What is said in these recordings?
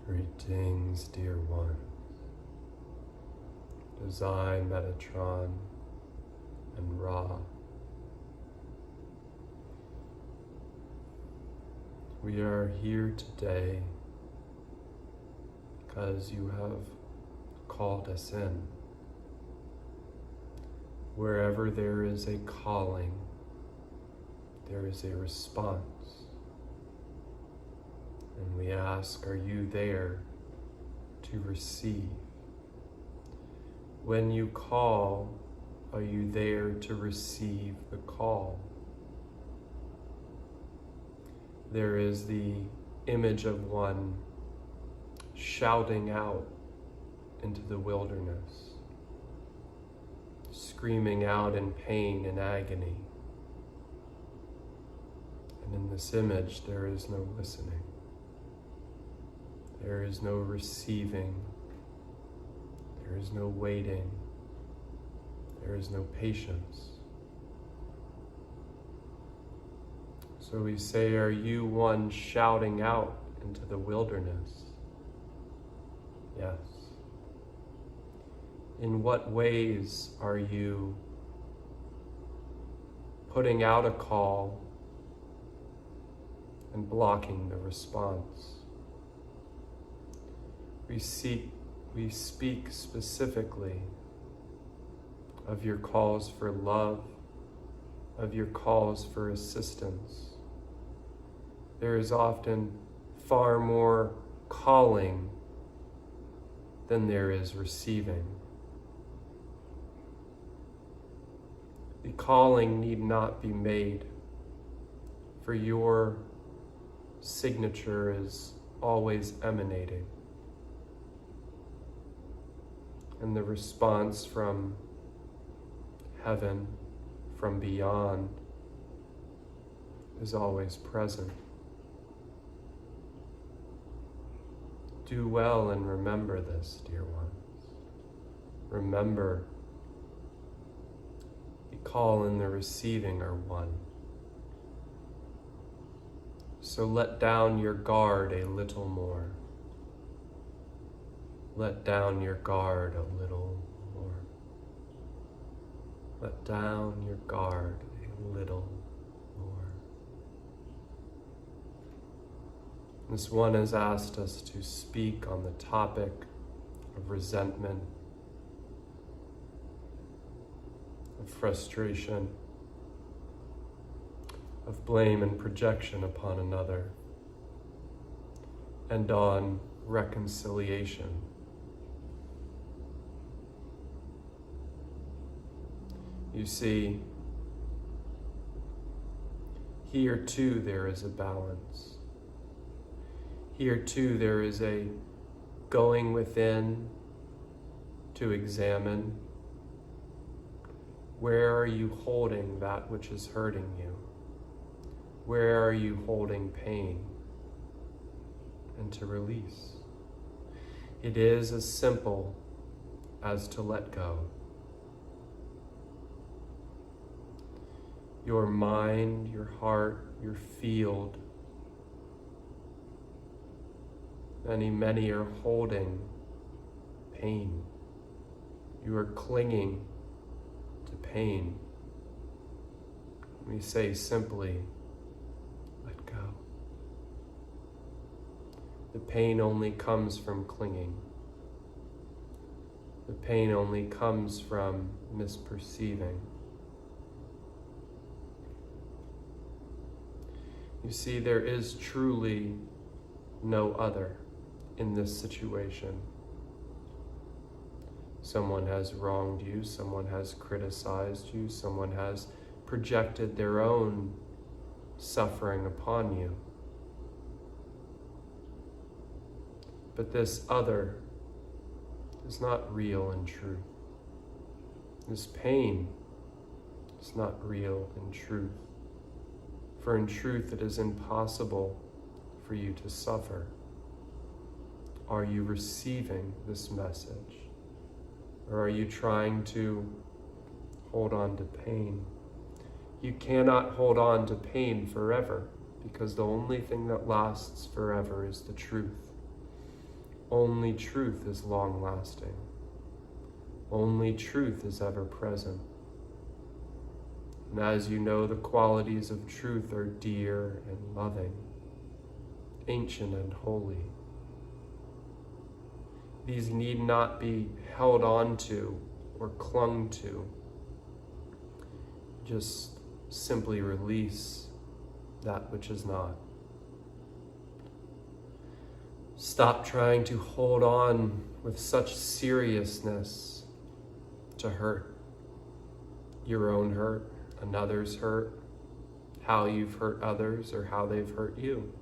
Greetings, dear one. It is I, Metatron, and Ra. We are here today because you have called us in. Wherever there is a calling, there is a response. And we ask, are you there to receive? When you call, are you there to receive the call? There is the image of one shouting out into the wilderness, screaming out in pain and agony. And in this image, there is no listening. There is no receiving. There is no waiting. There is no patience. So we say, are you one shouting out into the wilderness? Yes. In what ways are you putting out a call and blocking the response? We speak specifically of your calls for love, of your calls for assistance. There is often far more calling than there is receiving. The calling need not be made, for your signature is always emanating. And the response from heaven, from beyond, is always present. Do well and remember this, dear ones. Remember, the call and the receiving are one. So let down your guard a little more. Let down your guard a little more. Let down your guard a little more. This one has asked us to speak on the topic of resentment, of frustration, of blame and projection upon another, and on reconciliation. You see, here too there is a balance. Here too there is a going within to examine, where are you holding that which is hurting you? Where are you holding pain? And to release. It is as simple as to let go. Your mind, your heart, your field. Many are holding pain. You are clinging to pain. We say simply, let go. The pain only comes from clinging. The pain only comes from misperceiving. You see, there is truly no other in this situation. Someone has wronged you, someone has criticized you, someone has projected their own suffering upon you. But this other is not real and true. This pain is not real and truth. For in truth, it is impossible for you to suffer. Are you receiving this message? Or are you trying to hold on to pain? You cannot hold on to pain forever, because the only thing that lasts forever is the truth. Only truth is long-lasting. Only truth is ever present. And as you know, the qualities of truth are dear and loving, ancient and holy. These need not be held on to or clung to. Just simply release that which is not. Stop trying to hold on with such seriousness to hurt. Your own hurt, another's hurt, how you've hurt others, or how they've hurt you.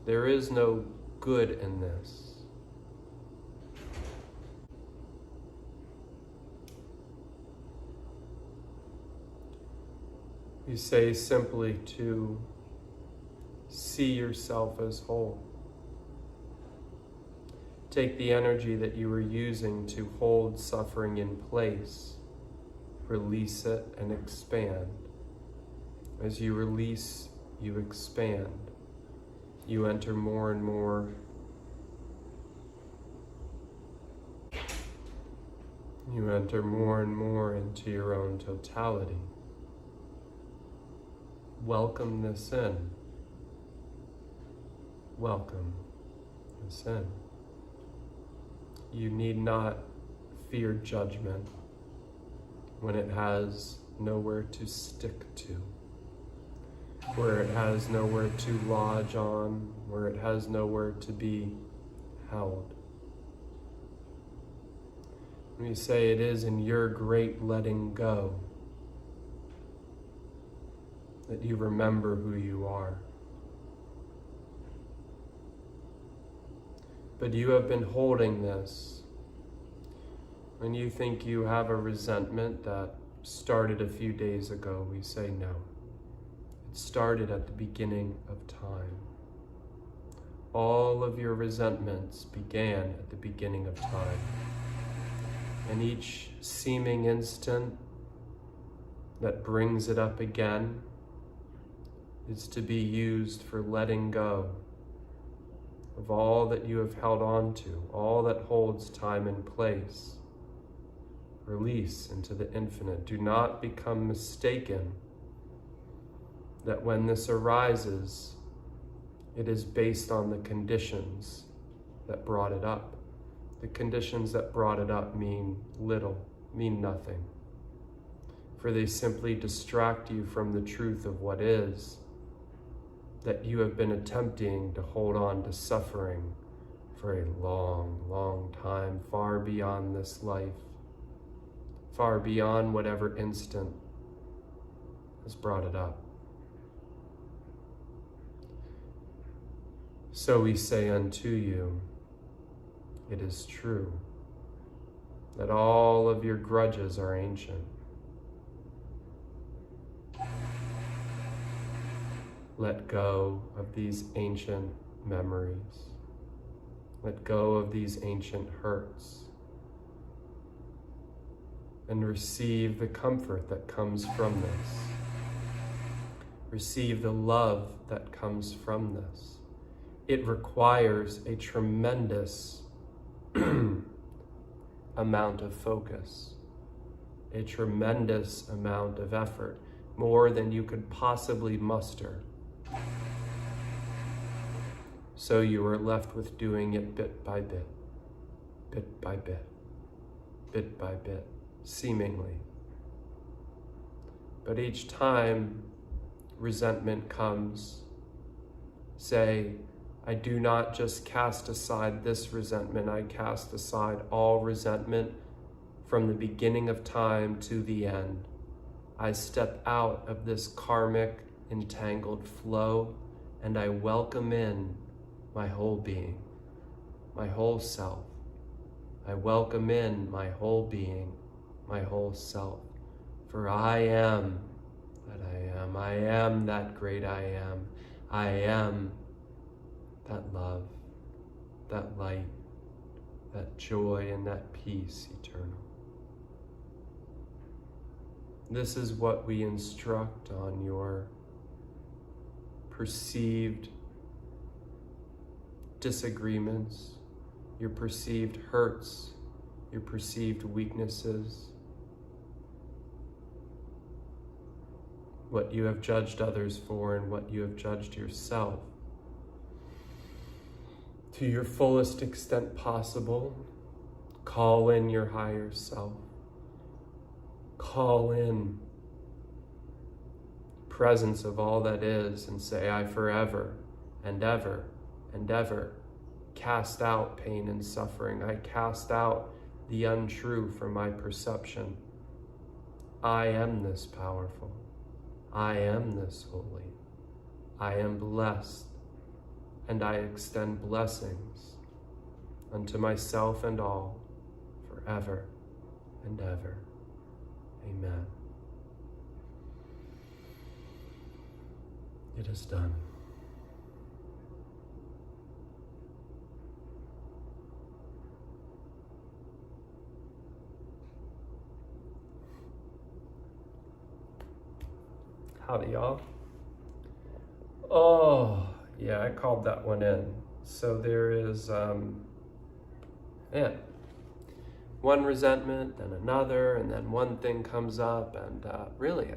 There is no good in this. You say simply to see yourself as whole. Take the energy that you were using to hold suffering in place, release it and expand. As you release, you expand. You enter more and more. You enter more and more into your own totality. Welcome this in. Welcome this in. You need not fear judgment when it has nowhere to stick to, where it has nowhere to lodge on, where it has nowhere to be held. We say it is in your great letting go that you remember who you are. But you have been holding this. When you think you have a resentment that started a few days ago, we say no. It started at the beginning of time. All of your resentments began at the beginning of time. And each seeming instant that brings it up again is to be used for letting go of all that you have held on to, all that holds time and place. Release into the infinite. Do not become mistaken that when this arises, it is based on the conditions that brought it up. The conditions that brought it up mean little, mean nothing, for they simply distract you from the truth of what is, that you have been attempting to hold on to suffering for a long, long time, far beyond this life, far beyond whatever instant has brought it up. So we say unto you, it is true that all of your grudges are ancient. Let go of these ancient memories. Let go of these ancient hurts. And receive the comfort that comes from this. Receive the love that comes from this. It requires a tremendous amount of focus, a tremendous amount of effort, more than you could possibly muster. So you are left with doing it bit by bit, bit by bit, bit by bit, seemingly. But each time resentment comes, say, I do not just cast aside this resentment, I cast aside all resentment from the beginning of time to the end. I step out of this karmic, entangled flow, and I welcome in my whole being, my whole self. I welcome in my whole being, my whole self. For I am that I am. I am that great I am. I am that love, that light, that joy, and that peace eternal. This is what we instruct on your perceived disagreements, your perceived hurts, your perceived weaknesses, what you have judged others for and what you have judged yourself. To your fullest extent possible, call in your higher self. Call in presence of all that is and say, I forever and ever and ever cast out pain and suffering. I cast out the untrue from my perception. I am this powerful. I am this holy. I am blessed, and I extend blessings unto myself and all forever and ever. Amen. It is done. Howdy, y'all. Oh, yeah, I called that one in. So there is, one resentment, then another, and then one thing comes up, and really,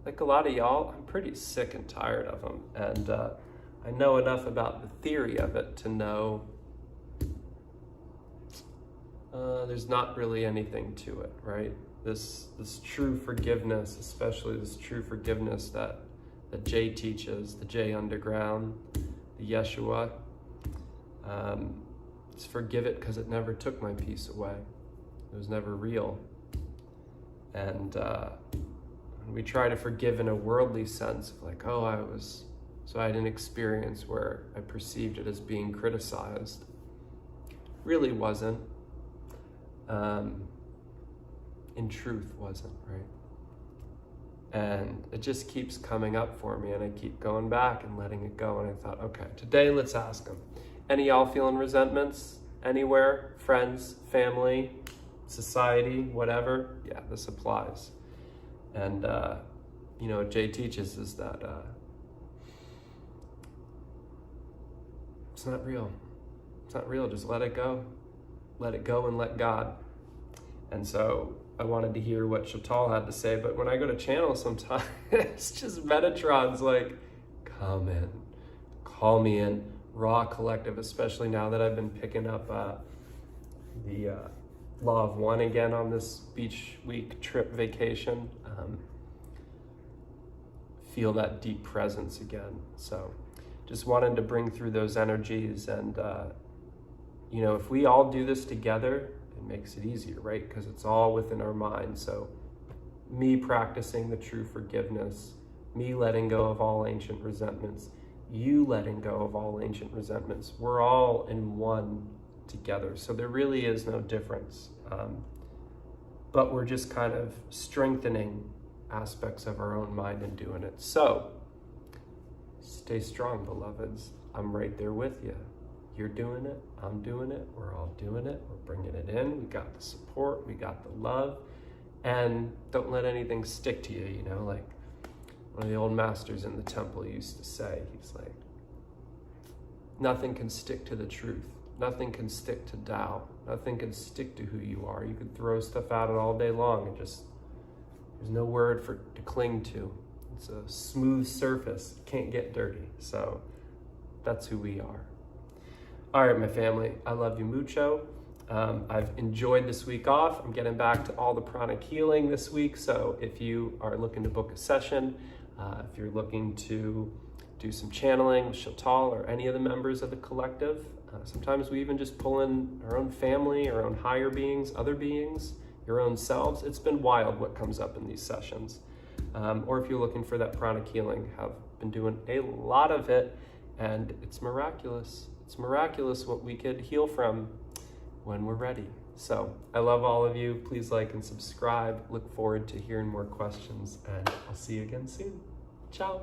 like a lot of y'all, I'm pretty sick and tired of them. And I know enough about the theory of it to know there's not really anything to it, right? This true forgiveness, especially this true forgiveness that Jay teaches, the Jay Underground, the Yeshua, it's forgive it because it never took my peace away. It was never real. And we try to forgive in a worldly sense, like, so I had an experience where I perceived it as being criticized. Really wasn't. In truth wasn't, right? And it just keeps coming up for me, and I keep going back and letting it go. And I thought, okay, today let's ask them. Any y'all feeling resentments anywhere? Friends, family, society, whatever? Yeah, this applies. And, what Jay teaches is that it's not real. It's not real. Just let it go. Let it go and let God. And so I wanted to hear what Xoltal had to say, but when I go to channel sometimes, it's just Metatron's like, come in, call me in, raw collective, especially now that I've been picking up the Law of One again on this beach week trip vacation. Feel that deep presence again. So just wanted to bring through those energies, and if we all do this together, it makes it easier, right? Because it's all within our mind. So me practicing the true forgiveness, me letting go of all ancient resentments, you letting go of all ancient resentments, we're all in one together. So there really is no difference. But we're just kind of strengthening aspects of our own mind and doing it. So stay strong, beloveds. I'm right there with you. You're doing it, I'm doing it, we're all doing it, we're bringing it in, we got the support, we got the love, and don't let anything stick to you, like one of the old masters in the temple used to say. He's like, nothing can stick to the truth, nothing can stick to Tao, nothing can stick to who you are. You can throw stuff at it all day long and just, there's no word to cling to. It's a smooth surface, can't get dirty. So that's who we are. All right, my family, I love you mucho. I've enjoyed this week off. I'm getting back to all the pranic healing this week. So if you are looking to book a session, if you're looking to do some channeling with Xoltal or any of the members of the collective, sometimes we even just pull in our own family, our own higher beings, other beings, your own selves. It's been wild what comes up in these sessions. Or if you're looking for that pranic healing, have been doing a lot of it, and it's miraculous. It's miraculous what we could heal from when we're ready. So I love all of you. Please like and subscribe. Look forward to hearing more questions, and I'll see you again soon. Ciao.